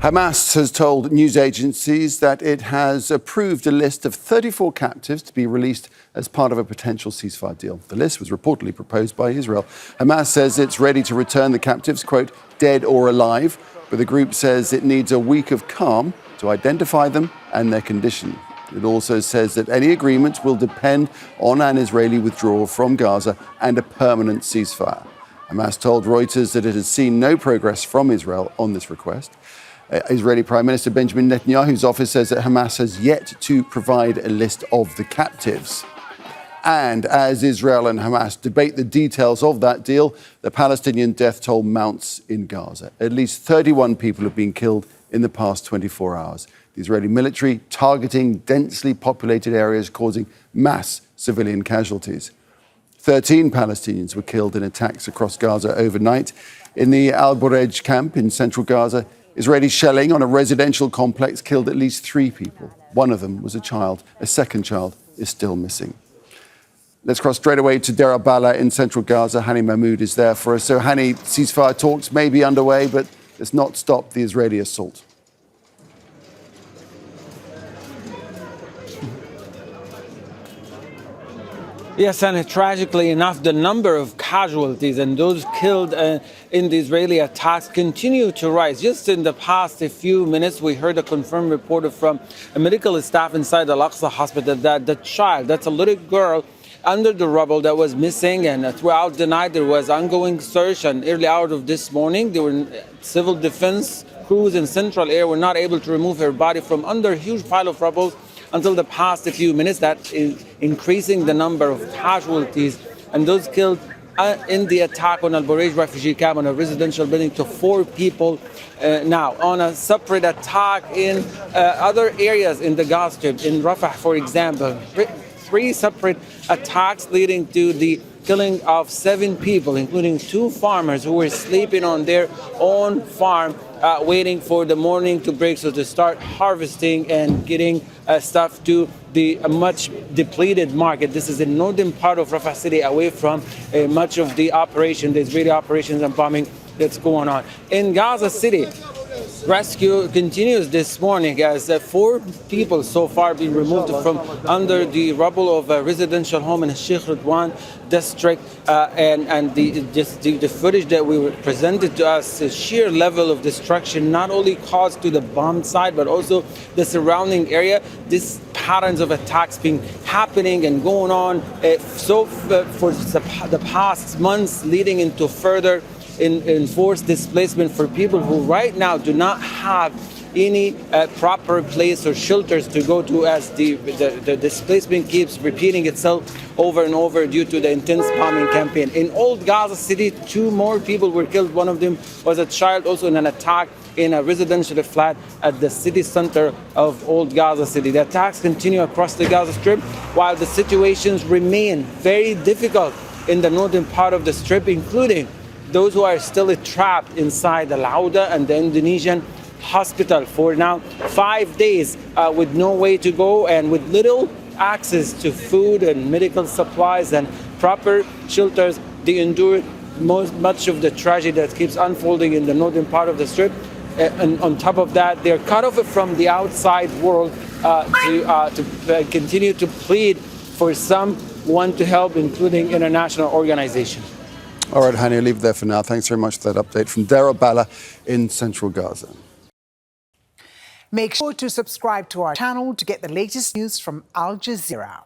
Hamas has told news agencies that it has approved a list of 34 captives to be released as part of a potential ceasefire deal. The list was reportedly proposed by Israel. Hamas says it's ready to return the captives, quote, dead or alive, but the group says it needs a week of calm to identify them and their condition. It also says that any agreement will depend on an Israeli withdrawal from Gaza and a permanent ceasefire. Hamas told Reuters that it has seen no progress from Israel on this request. Israeli Prime Minister Benjamin Netanyahu's office says that Hamas has yet to provide a list of the captives. And as Israel and Hamas debate the details of that deal, the Palestinian death toll mounts in Gaza. At least 31 people have been killed in the past 24 hours. The Israeli military targeting densely populated areas, causing mass civilian casualties. 13 Palestinians were killed in attacks across Gaza overnight. In the al-Bureij camp in central Gaza, Israeli shelling on a residential complex killed at least 3 people. One of them was a child. A second child is still missing. Let's cross straight away to Deir el-Balah in central Gaza. Hani Mahmoud is there for us. So, Hani, ceasefire talks may be underway, but it's not stopped the Israeli assault. Yes, and tragically enough, the number of casualties and those killed in the Israeli attacks continue to rise. Just in the past few minutes, we heard a confirmed report from a medical staff inside the Al-Aqsa hospital that the child, that's a little girl, under the rubble that was missing, and throughout the night there was ongoing search, and early hours of this morning, there were civil defense crews in Central Air were not able to remove her body from under a huge pile of rubble until the past few minutes. That is increasing the number of casualties and those killed in the attack on al-Bureij refugee camp on a residential building to 4 people now. On a separate attack in other areas in the Gaza Strip, in Rafah, for example, 3 separate attacks leading to the killing of 7 people, including 2 farmers who were sleeping on their own farm, waiting for the morning to break, so to start harvesting and getting stuff to the much depleted market. This is in northern part of Rafah city, away from much of the operation, the Israeli operations and bombing that's going on. In Gaza City, rescue continues this morning as 4 people so far been removed from under the rubble of a residential home in Sheikh Ridwan district, and the footage that we were presented to us, the sheer level of destruction not only caused to the bomb site but also the surrounding area. These patterns of attacks been happening and going on for the past months, leading into further enforced displacement for people who right now do not have any proper place or shelters to go to, as the displacement keeps repeating itself over and over due to the intense bombing campaign. In Old Gaza City, 2 more people were killed. One of them was a child, also in an attack in a residential flat at the city center of Old Gaza City. The attacks continue across the Gaza Strip, while the situations remain very difficult in the northern part of the Strip, including those who are still trapped inside the Lauda and the Indonesian hospital for now 5 days with no way to go and with little access to food and medical supplies and proper shelters. They endure much of the tragedy that keeps unfolding in the northern part of the Strip. And on top of that, they're cut off from the outside world to continue to plead for someone to help, including international organizations. All right, Hani, I'll leave it there for now. Thanks very much for that update from Deir el-Balah in central Gaza. Make sure to subscribe to our channel to get the latest news from Al Jazeera.